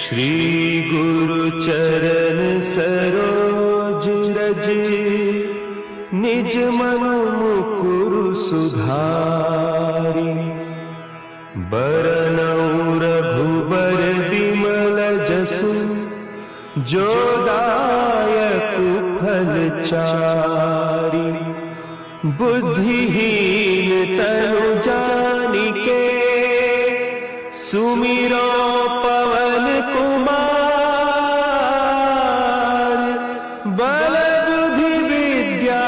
श्री गुरु चरण सरोज रज, निज मन मुकुरु सुधारि। बरनउँ रघुबर बिमल जसु, जो दायक फल चारि। बुद्धिहीन तनु जानिके, सुमिरो पवन कुमार। बल बुद्धि विद्या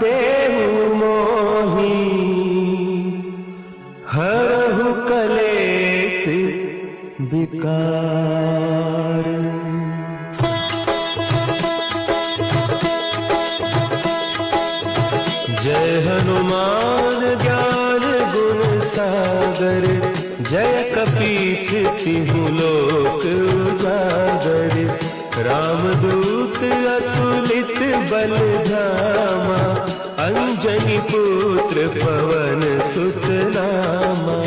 देहु मोहि, हरहु कलेस विकार। जय हनुमान ज्ञान गुण सागर, जय कपीस तिहु लोक उजागर। रामदूत अतुलित बल धामा, अंजनी पुत्र पवन सुत नामा।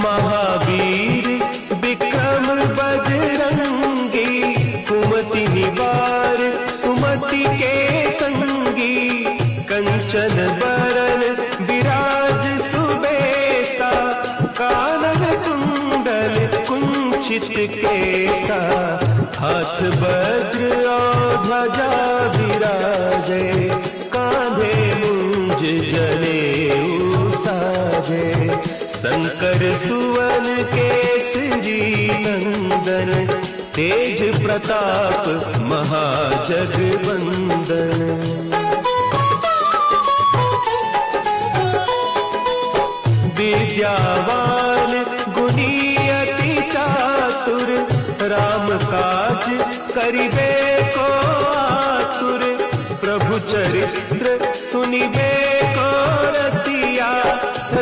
महावीर विक्रम बजरंगी, कुमति निवार सुमति के संगी। कंचन बरन विराज सुबेसा, कानन कुंडल कुंचित केसा। हाथ वज्र और ध्वजा विराजे, कांधे मुंज जनेऊ साजे। शंकर सुवन केसरी नंदन, तेज प्रताप महाजगवंदन। विद्यावान गुणी अति चातुर, राम काज करिबे को आतुर। प्रभु चरित्र सुनिबे को रसिया,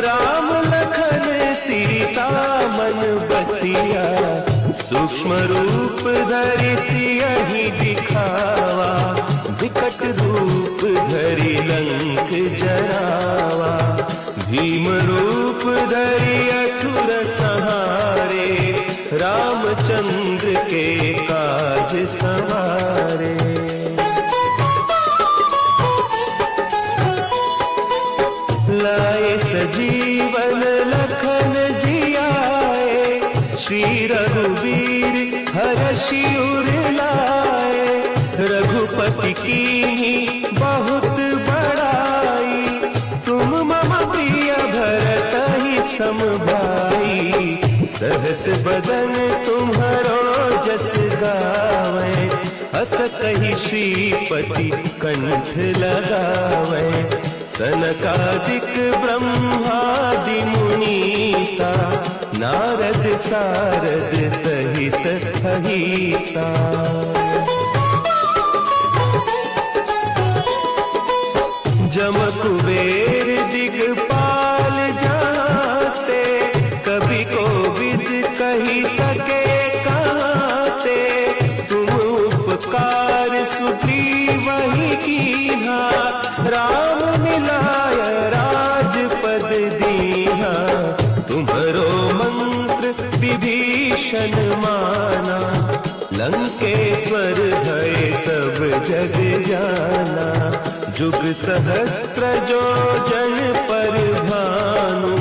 राम लखन सीता मन बसिया। सूक्ष्म रूप धरि सियहि दिखावा, विकट रूप धरि लंक जरावा। भीम रूप धरि असुर संहारे, रामचंद्र के काज सवारे। लाए सजीवन लखन जियाए, श्री रघुवीर हरषि उर लाए। रघुपति कीन्ही बहुत बड़ाई, तुम मम प्रिय भरतहि सम भाई। सहस बदन तुम्हरो जस गावै, अस कहि श्रीपति कंठ लगावै। सनकादिक ब्रह्मादि मुनीसा, नारद सारद सहित अहीसा। जम कुबेर दिगपाल जाते, कभी कोविद कही सके कहते। तुम उपकार सुग्रीवहि कीन्हा, राम मिलाय राजपद दीन्हा। तुम्हरो मंत्र विभीषण माना, लंकेश्वर भय सब जग जाना। जुग सहस्त्र जो जन पर भानु,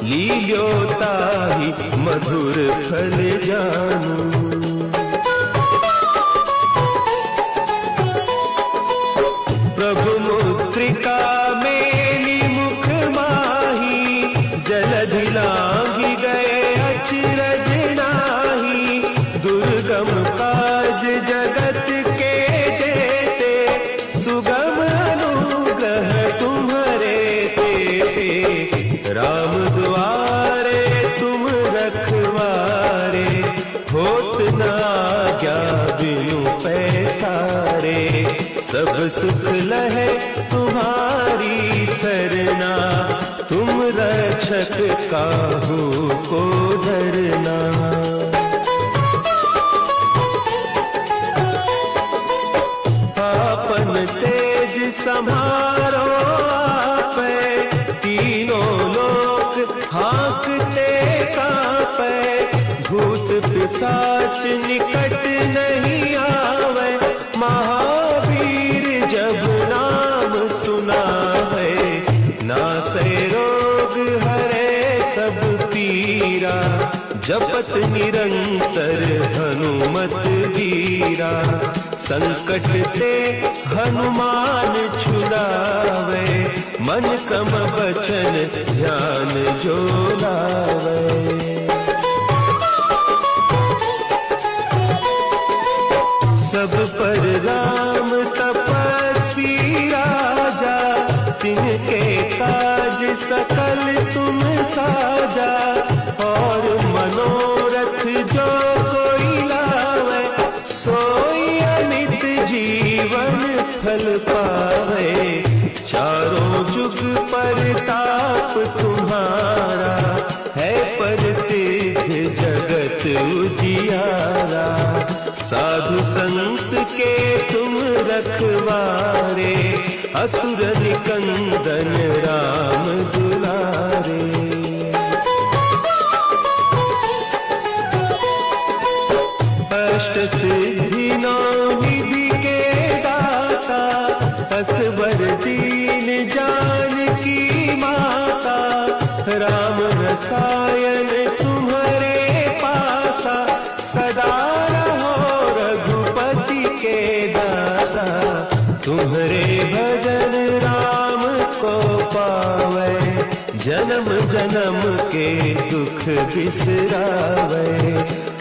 लील्योताहि मधुर फल जानू। प्रभु मुद्रिका मेलि मुख माही, जलधि लांघि गए अचरज नाही। दुर्गम काज जगत के जेते, सुगम अनुग्रह तुम्हरे तेते। राम दुआरे तुम रखवारे, होत न आज्ञा बिनु पैसारे। सब सुख लहे तुम्हारी सरना, तुम रक्षक काहू को डरना। आपन तेज समारो आपै, तीनों लोक पिशाच निकट नहीं आवे, महावीर जब नाम सुनावे, नासै रोग हरे सब पीरा, जपत निरंतर हनुमत वीरा, संकट ते हनुमान छुड़ावे, मन कम बचन ध्यान जो लावे। सब पर राम तपस्वी राजा, तिनके काज सकल तुम साजा, और मनोरथ जो कोई लावे, सोई अमित जीवन फल पावे, चारों जुग परताप तुम्हारा, है प्रसिद्ध जगत उजियारा, साधु संत के तुम रखवारे, असुर निकंदन राम दुलारे। अष्ट सिद्धि नौ निधि के दाता, असवर दीन जानकी माता, राम रसायन तुम्हारे पासा, सदा रहो रघुपति के दासा, तुम्हारे भजन राम को पावे, जन्म जन्म के दुख बिसरावे,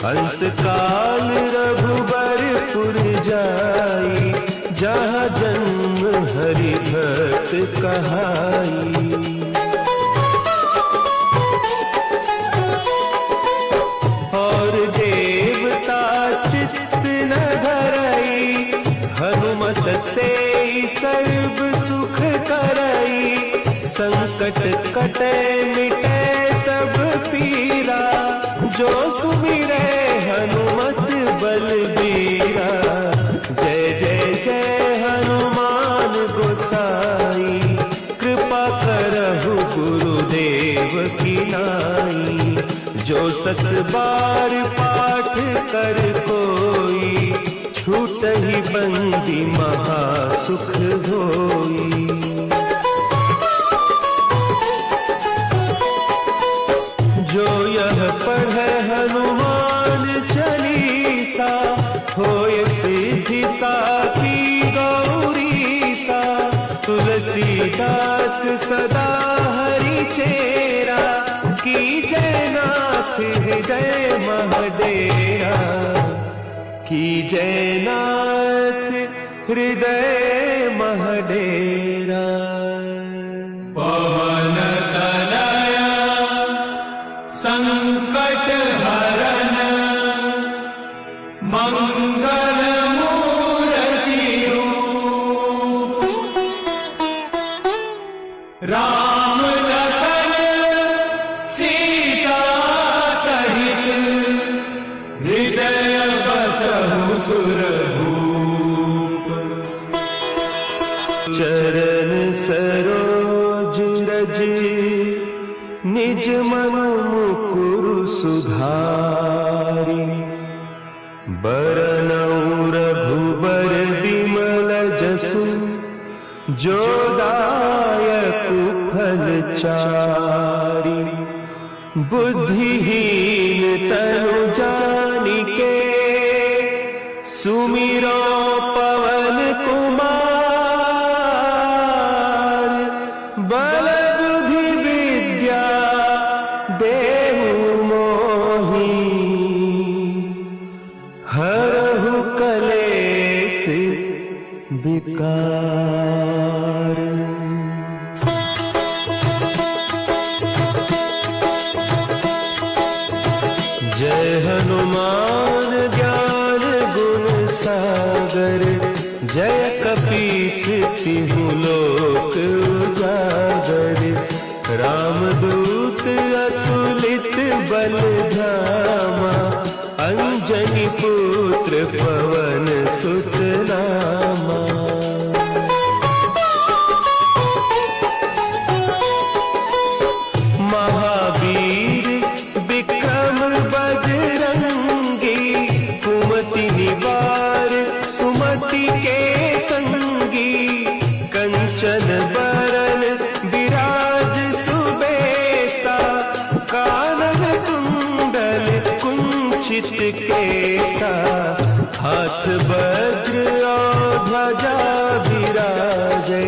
अंत काल रघुबरपुर जाई, जहाँ जन्म हरि भक्त कहाई। और देवता चित्त न धरई, हनुमत से सर्व सुख करई, संकट कटे मिटे सब पीरा, जो सुमिरे हनुमत बलबीरा, जय जय जय हनुमान गोसाई, कृपा करहु गुरुदेव की नाई, जो सत बार पाठ कर कोई, छूटहि बंदी महा सुख होई। जो यह पढ़े हनुमान चालीसा, होय सिद्धि साखी गौरीसा, तुलसीदास सदा हरि चेरा, की जय नाथ हृदय महडेरा, की जय नाथ हृदय महडेरा। पवन तनया संकट हरन, मंगल मूर्ति रूप, राम लखन सीता सहित, हृदय बसहु सुरभूप। चरण सरोज रज निज मन मुकुरु सुधारि, बरनउँ रघुबर बिमल जसु, जो दायक फल चारि, बुद्धिहीन तनु जानिके, सुमिरो पवन कुमार, बल बुद्धि विद्या देहु मोहि, हरहु कलेस विकार। जय हनुमान ज्ञान गुण सागर, जय कपीस तिहु लोक उजागर, रामदूत अतुलित बल धामा, अंजनी पुत्र पवन सुत नामा। महावीर विक्रम बजरंग, केसा, हाथ वज्र और ध्वजा विराजे,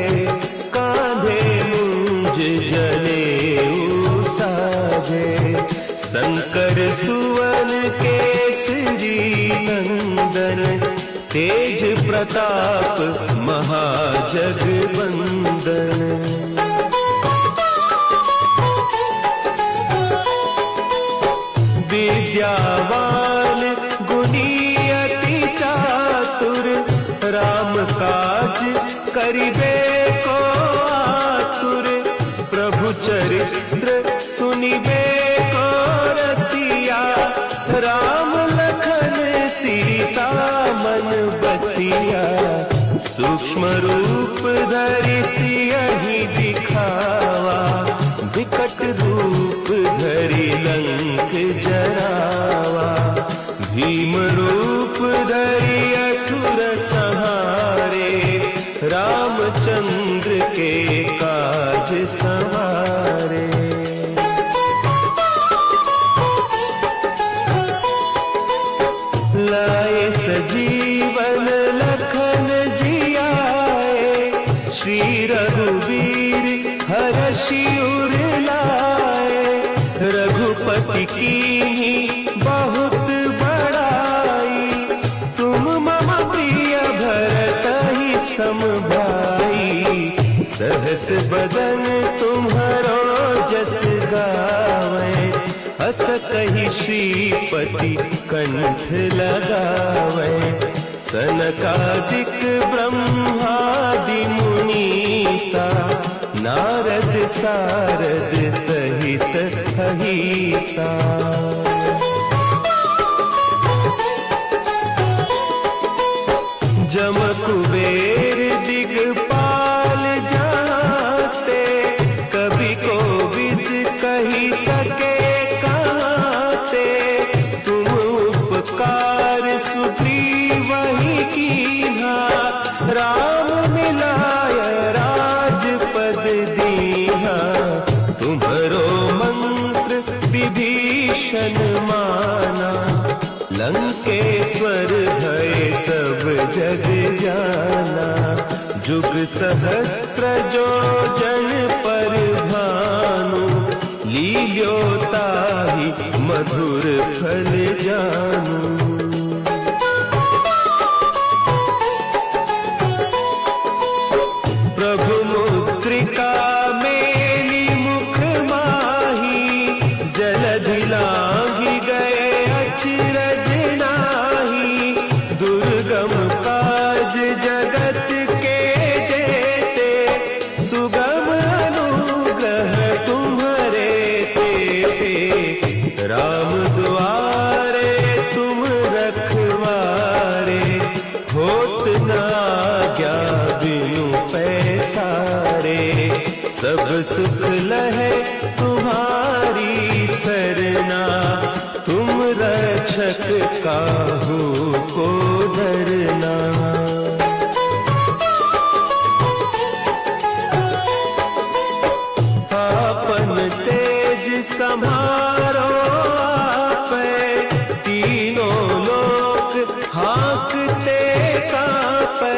कांधे मुंज जनेऊ साजे। शंकर सुवन केसरी नंदन, तेज प्रताप महाजगवंदन। विद्यावान गुणी अति चातुर, राम काज करिबे को आतुर। प्रभु चरित्र सुनिबे को रसिया, राम लखन सीता मन बसिया। सूक्ष्म रूप धरि सियहि दिखावा, विकट रूप धरि लंक जरावा। भीम रूप धरि असुर संहारे, रामचंद्र के काज सवारे। लाए सजीवन लखन जियाए, श्री रघुवीर हरषि उर लाए। रघुपति कीन्ही बहुत बड़ाई, तुम मम प्रिय भरतहि सम भाई। सहस बदन तुम्हरो जस गावे, हस कहि श्रीपति कंठ लगावे। सनकादिक ब्रह्मादि मुनीसा, नारद सारद सहित अहिसा। जम कुबेर दिगपाल जाते, कवि कोविद कहि सके कहते। तुम उपकार सुग्रीवहि कीन्हा, राम मिलाय राजपद दीन्हा। तुम्हरो मंत्र विभीषण माना, लंकेश्वर भय सब जग जाना। जुग सहस्त्र जो जन पर भानु, लील्यो ताहि मधुर फल जानू। प्रभु मुद्रिका मेली मुख माही, जलधि लांघि गए अचरज नाही। दुर्गम काज जगत के जेते, सुगम अनुग्रह तुम्हरे तेते। राम द्वारे तुम रखवारे, होत न आज्ञा बिनु पैसारे। सब सुख लहे तुम्हारी सरना, तुम रक्षक काहू को डरना। आपन तेज समारो आपे, तीनों लोक हाँकते कांपे।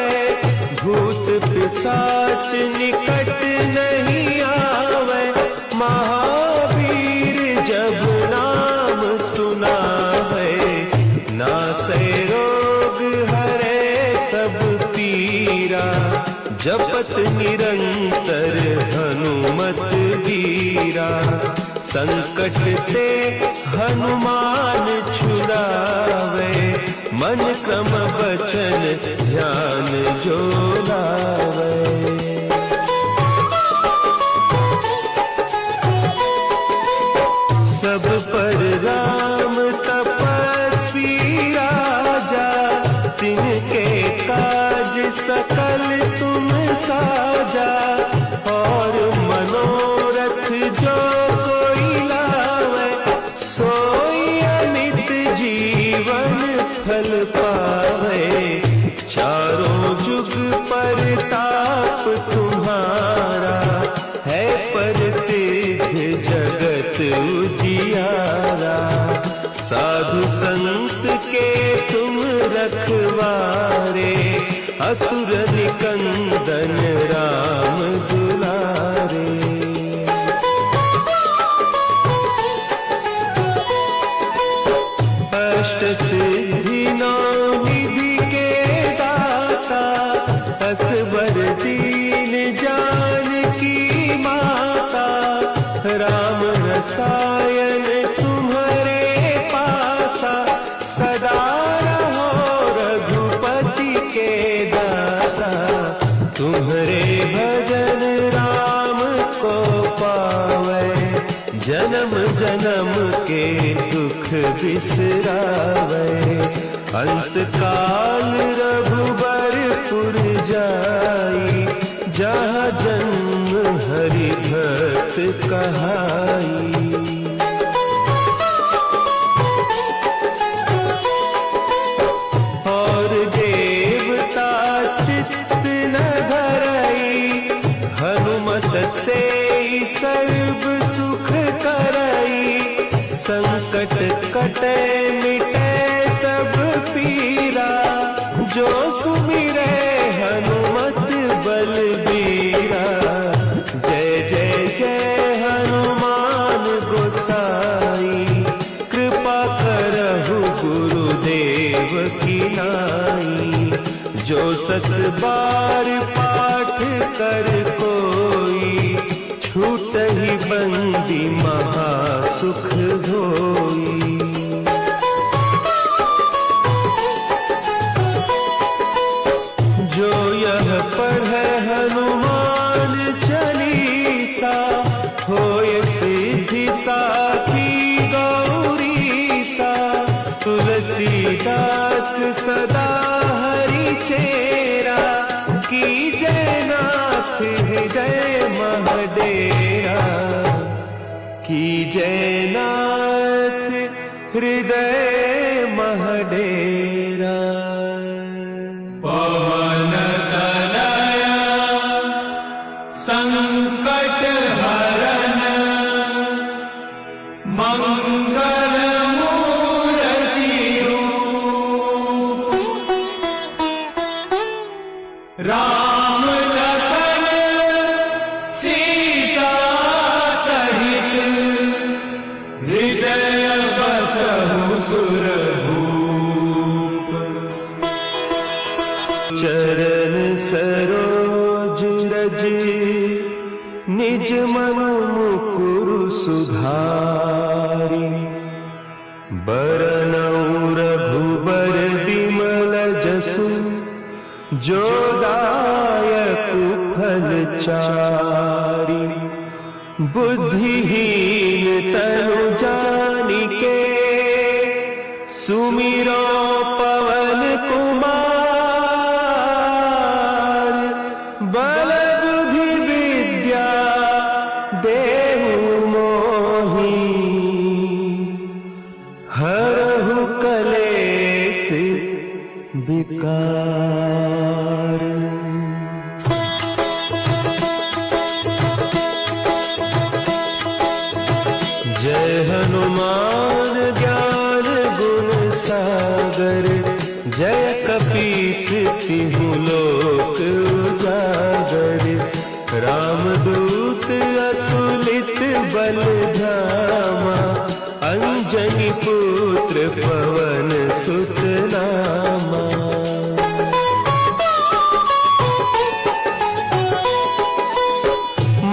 भूत पिशाच निकट नहीं आवे, महावीर जब नाम सुनावे। नासै रोग हरे सब पीरा, जपत निरंतर हनुमत वीरा। संकट ते हनुमान छुड़ावे, मन क्रम बचन ध्यान जो लावे। सब पर राम तपस्वी राजा, तिनके काज सकल तुम साजा। और मनोरथ जो कोई लावे, सोई अमित जीवन फल पावे। चारों जुग परताप तुम्हारा, है प्रसिद्ध जगत उजियारा। साधु संत असुर निकंदन राम दुलारे। अष्ट सिद्धि नौ निधि के दाता, असवर दीन जानकी माता, राम रसायन तुम्हारे पासा, सदा रहो रघुपति के दासा। तुम्हारे भजन राम को पावे, जन्म जन्म के दुख बिसरावे। अंत काल रघुबरपुर जाई, जहाँ जन्म हरि भक्त कहाई। और देवता चित्त न धरई, हनुमत से सर्व सुख करई। संकट कटे मिटे सब पीरा, जो सुमिरे हनुमत बलबीरा। जय जय जय हनुमान गोसाई, कृपा करहु गुरुदेव की नाई। जो सत बार पाठ कर कोई, छूटहि बंदी महा सुख होई। जो यह पढ़े हनुमान चालीसा, होय सिद्धि साखी गौरीसा। तुलसीदास सदा हरि चेरा, कीजय नाथ हृदय महडेरा। कीजय नाथ हृदय महडेरा। पवन तनय संकट हरन, मंगल मूर्ति रूप। राम लखन सीता सहित, हृदय बसहु सुरभूप। चरण सरोज रज, निज मन मुकुरु सुधारि। बरनउँ रघुबर बिमल जसु, जो दायक फल चारि। बुद्धिहीन तनु जानिके, सुमिरो पवन कुमार। बल बुद्धि विद्या देहु मोहि, हरहु कलेस विकार। जय हनुमान ज्ञान गुण सागर, जय कपीस तिहु लोक उजागर। रामदूत अतुलित बल धामा, अंजनी पुत्र पवन सुत नामा।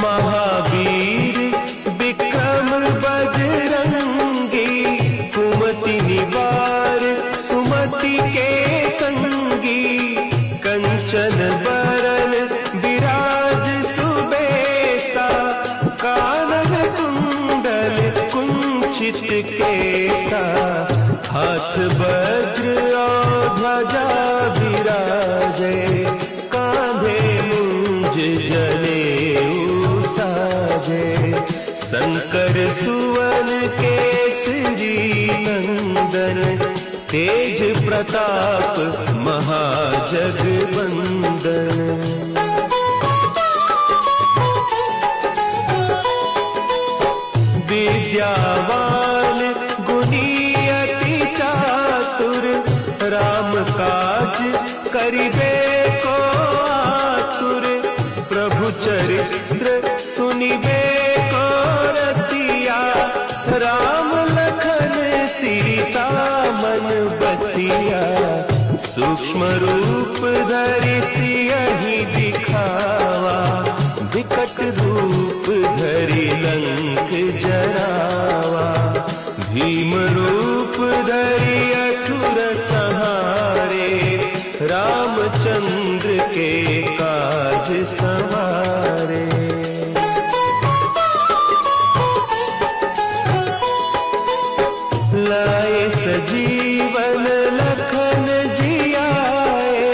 महावीर विक्रम बजरंगी, कुमति निवार सुमति के संगी। कंचन बरन विराज सुबेसा, कानन कुंडल कुंचित केसा। हाथ वज्र और ध्वजा विराजे, कांधे मुंज जनेऊ साजे। शंकर सुवन केसरी नंदन, तेज प्रताप महाजगवंदन। विद्यावान गुणी अति चातुर, राम काज करिबे को राम लखन सीता मन बसिया, सूक्ष्म रूप धरि सियहि दिखावा, विकट रूप धरि लंक जरावा, भीम रूप धरि असुर संहारे, रामचंद्र के काज संवारे। लाए सजीवन लखन जियाए,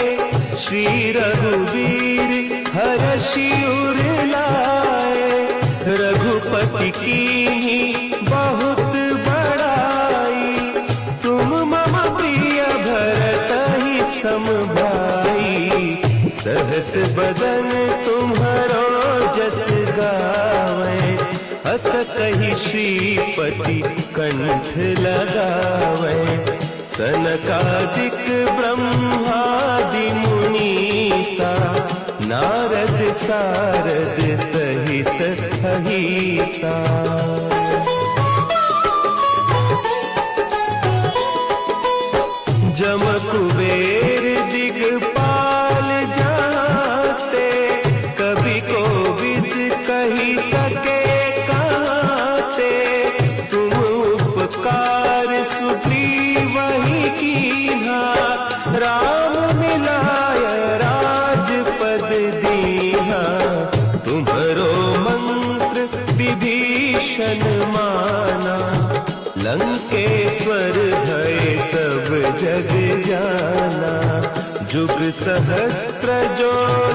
श्री रघुवीर हरषि उर लाए, रघुपति कीन्ही बहुत बड़ाई, तुम मम प्रिय भरतहि सम भाई, सहस बदन तुम्हरो जस गावे, हस कहि श्रीपति कंठ लगावे, सनकादिक ब्रह्मादि मुनीसा, नारद सारद सहित अहिसा। जम कुबेर दिगपाल जाते, कवि कोविद कही सके कहते, तुम उपकार सुग्रीवहि कीन्हा, राम मिलाय राजपद दीन्हा, तुम्हरो मंत्र विभीषण माना, लंकेश्वर भय सब जग जाना, जुग सहस्त्र जो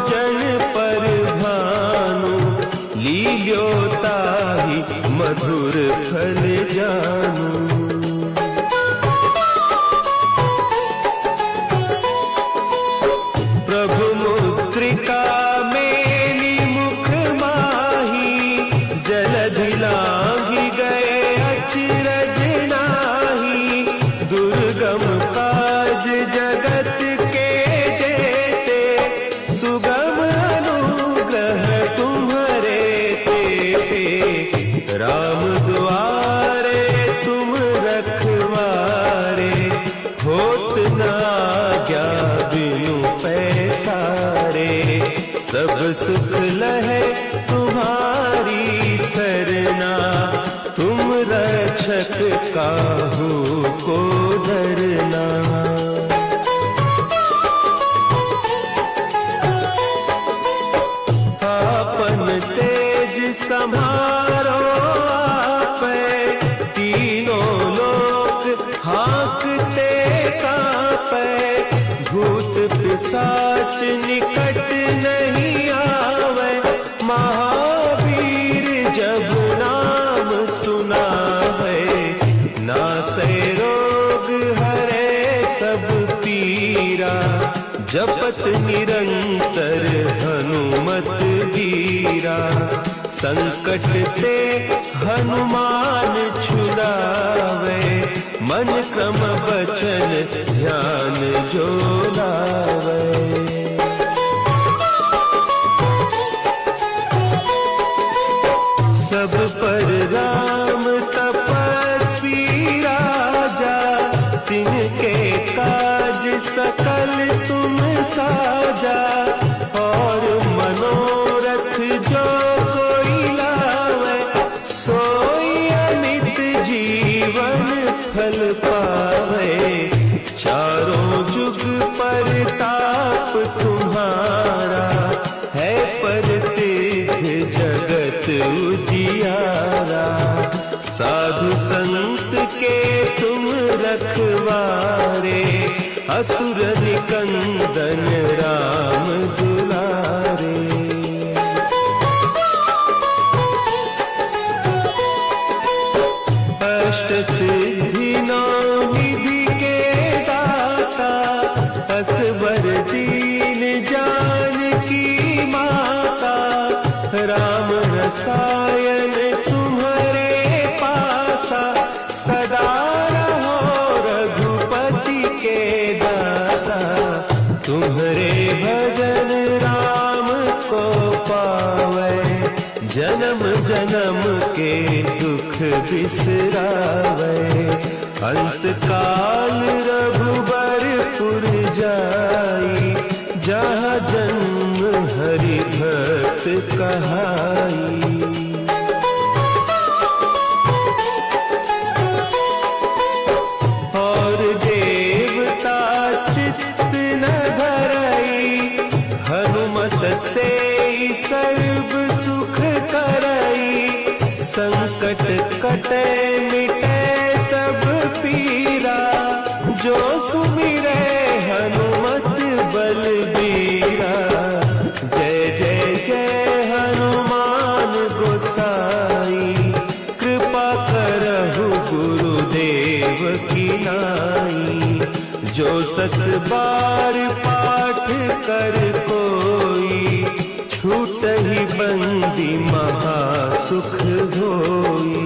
जन पर भानु, लील्यो ताहि मधुर फल जानू। प्रभु मुद्रिका मेली मुख माही, जलधि लांघि गए अचरज नाही, दुर्गम काज जगत के जेते, सुगम अनुग्रह तुम्हरे तेते, राम दुआरे तुम रखवारे, होत न आज्ञा बिनु पैसारे, सब सुख लहे तुम्हारी सरना, तुम रक्षक काहू को डरना। आपन तेज समारो आपै, तीनों लोक हाँकते कांपै, भूत पिशाच निकट नहीं आवे, महावीर जब नाम सुनावे, नासै रोग हरे सब पीरा, जपत निरंतर हनुमत वीरा, संकट ते हनुमान छुड़ावे, मन क्रम बचन ध्यान जो लावे। सब पर राम तपस्वी राजा, तिनके काज सकल तुम साजा, और मनोरथ जो कोई लावे, सोई अमित जीवन फल पावे, चारों जुग परताप तुम्हारा, है प्रसिद्ध जगत उजियारा, साधु संत के तुम रखवारे, असुर निकंदन राम दुलारे। अष्ट सिद्धि नौ निधि के दाता, असवर दीन जानकी माता, राम रसायन तुम्हारे पासा, सदा रहो रघुपति के दासा, तुम्हारे भजन राम को पावे, जन्म जन्म के दुख बिसरावे। अंत काल रघुबरपुर जाई, जहाँ जन्म हरि भक्त कहाई। और देवता चित्त न धरई, हनुमत से सर्व सुख करई। संकट कटे मिटे सब पीरा, जो सुमिरे हनुमत बलबीरा। जय जय जय हनुमान गोसाई, कृपा करहु गुरुदेव की नाई। जो सत बार पाठ कर कोई, छूटहि बंदी महासुख होई।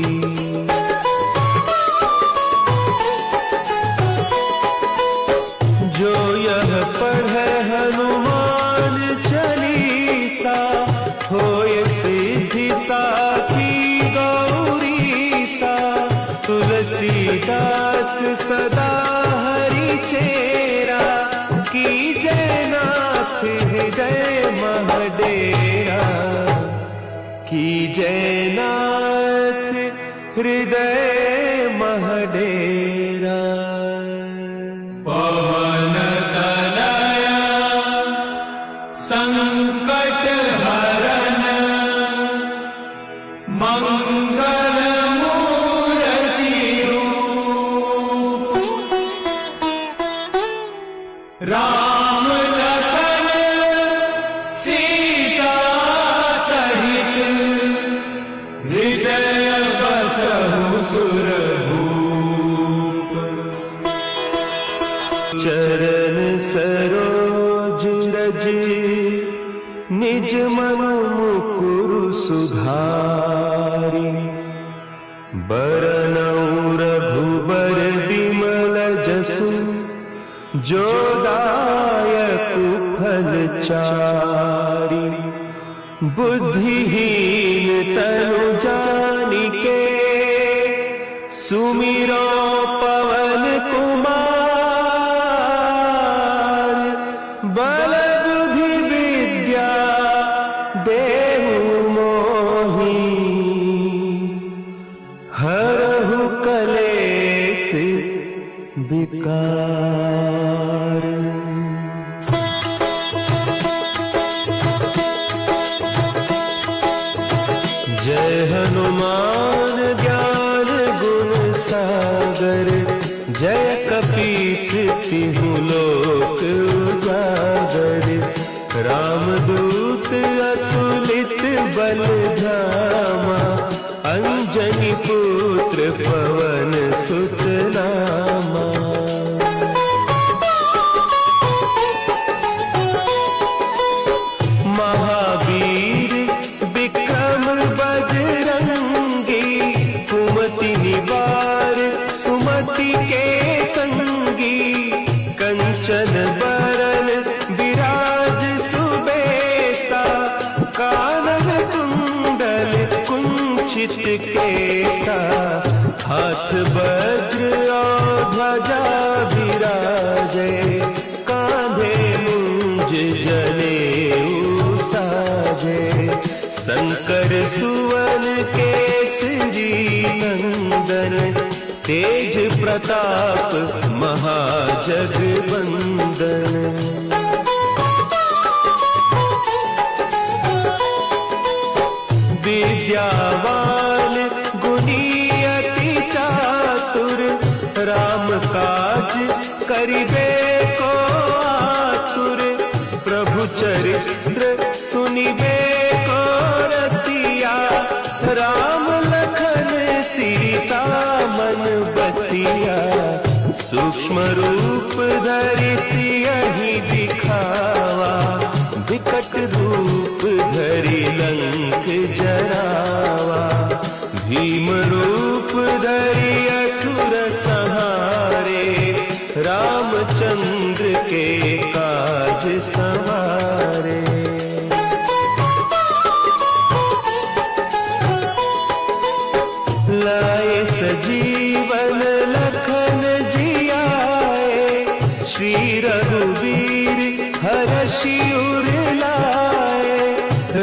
जो यह पढ़े हनुमान चालीसा, होय सिद्धि साखी गौरीसा। तुलसीदास सदा हरि चेरा, की जयनाथ हृदय महडेरा। की जयनाथ हृदय महडेरा। पवन तनया संकट हरन, मंगल मूर्ति रूप। राम लखन सीता सहित, हृदय बसहु सुरभूप। चरण सरोज रज, निज मन मुकुरु सुधारि। बरनउँ रघुबर बिमल जसु, जो दायक फल चारि। बुद्धिहीन तनु जानिके, सुमिरो पवन कुमार। बल बुद्धि विद्या देहु मोहि, हरहु कलेस विकार। जय हनुमान ज्ञान गुण सागर, जय कपीस तिहु लोक उजागर। रामदूत अतुलित बल धामा, अंजनी पुत्र पवन सुत नामा। महावीर विक्रम बजरंगी, कुमति निवार सुमति के संगी। कंचन बरन विराज सुबेसा, कानन कुंडल कुंचित केसा। हाथ वज्र और ध्वजा विराजे, कांधे मुंज जनेऊ साजे। शंकर सुवन केसरी नंदन, तेज प्रताप महाजगवंदन। विद्यावान गुणी अति चातुर, राम काज करिबे को आतुर। प्रभु चरित्र सुनिबे को रसिया, राम लखन सीता मन बसिया। सूक्ष्म रूप धरि सियहि दिखावा, विकट रूप धरि लंक जरावा। भीम रूप धरि असुर संहारे, रामचंद्र के काज सवारे। लाई सजीवन लखन जियाए, श्री रघुवीर हरषि उर लाए।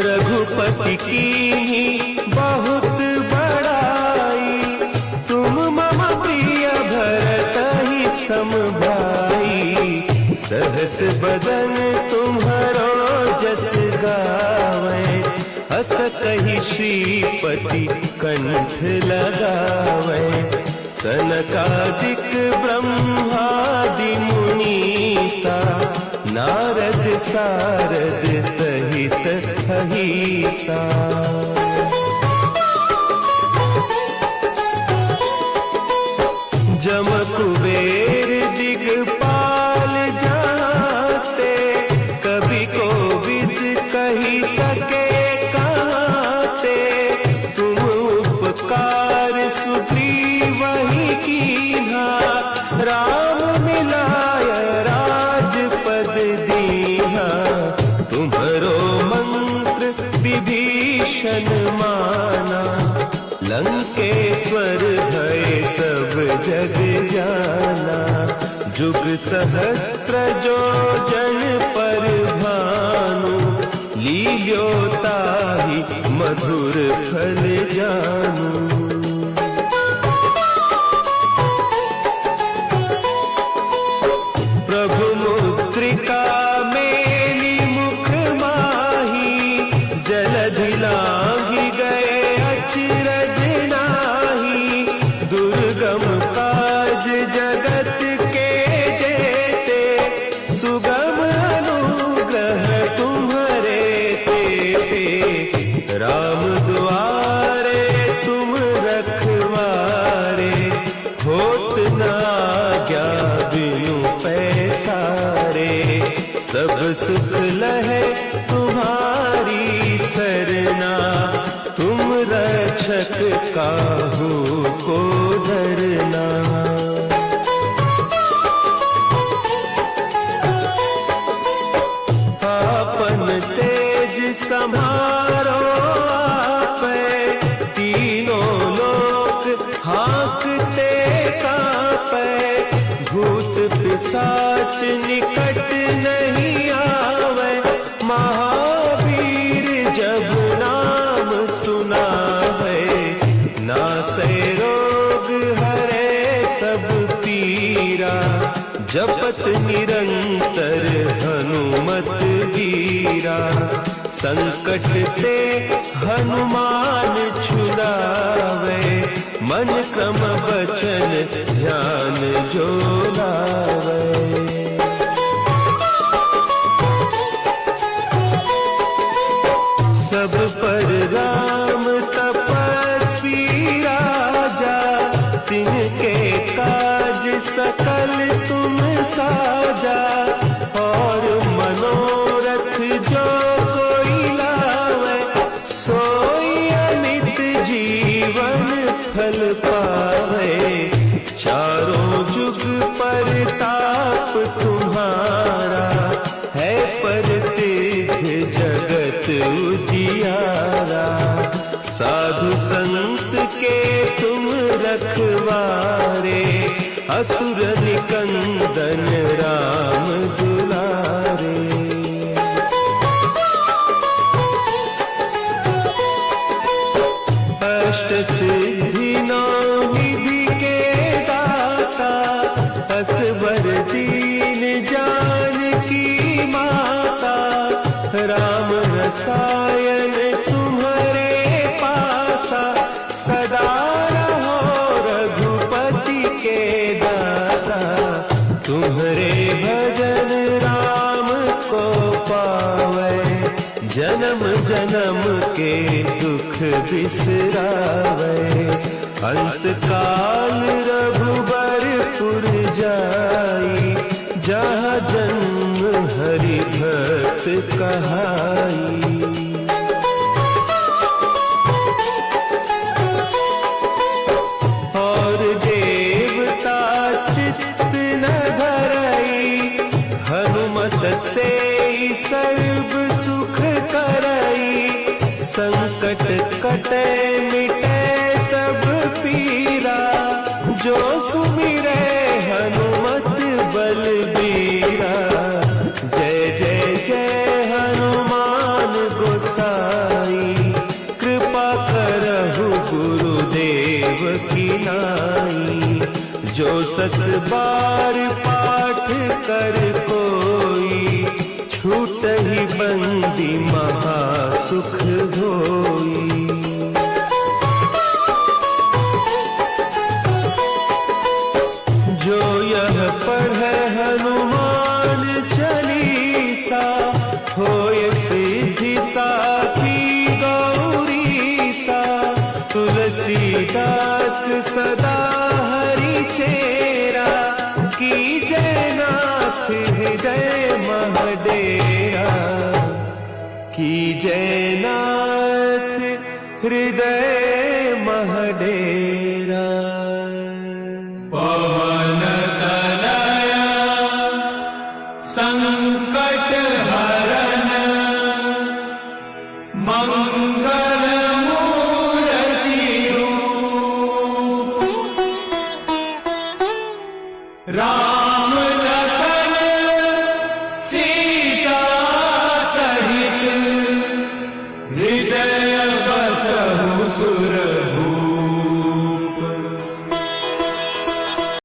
रघुपति कीन्ही बहुत बड़ाई, तुम मम प्रिय भरतहि सम भाई। सहस बदन तुम्हरो जस गावै, हस कहि श्रीपति कंठ लगावै। सनकादिक ब्रह्मादि मुनीसा, नारद सारद सहित अहिसा। जम कुबेर दिगपाल जाते, कवि कोविद कही सके कहते। तुम उपकार सुग्रीवहि कीन्हा, राम मिलाय राजपद दीन्हा। तुम्हरो मंत्र विभीषण माना, लंकेश्वर भय सब जग जाना। जुग सहस्त्र जो जन पर भानु, लील्यो ताहि मधुर फल जानू। प्रभु मुद्रिका मेली मुख माही, जलधि लांघि गए अचरज नाही। दुर्गम काज जगत के जेते, सुगम अनुग्रह तुम्हरे तेते। राम दुआरे तुम रखवारे, होत न आज्ञा बिनु पैसारे। सब सुख लहे तुम्हारी सरना, तुम रक्षक काहू को डरना। आपन तेज समारो आपै, तीनों लोक हाँकते कांपै। भूत पिशाच निकट नहीं आवे, महावीर जब नाम सुनावे। नासै रोग हरे सब पीरा, जपत निरंतर हनुमत वीरा। संकट ते हनुमान छुड़ावे, मन क्रम बचन ध्यान जो लावे। सब पर राम तपस्वी राजा, तिनके काज सकल तुम साजा। और मनोरथ जो कोई लावे, सोई अमित जीवन फल पावे। चारों जुग परताप तुम्हारा, है प्रसिद्ध जगत उजियारा। साधु संत के तुम रखवारे, असुर निकंदन राम दुलारे। अष्ट सिद्धि नौ निधि के दाता, असवर दीन जानकी माता। राम रसायन तुम्हारे पासा, सदा रहो रघुपति के दासा। तुम्हारे भजन राम को पावे, जन्म जन्म के दुख बिसरावे। अंत काल रघुबरपुर जाई, जहाँ जन्म हरि भक्त कहाई। और देवता चित्त न धरई, हनुमत से सर्व सुख करई। संकट कटे मिटे सब पीरा, जो सुमिरे हनुमत बलबीरा। जय जय जय हनुमान गोसाई, कृपा करहु गुरुदेव की नाई। जो सत बार पाठ कर कोई, छूटहि बंदी महासुख होई। जो यह पढ़े हनुमान चालीसा, होय सिद्धि साखी गौरीसा। तुलसीदास सदा हरि चेरा, की जयनाथ हृदय महडेरा। की जयनाथ हृदय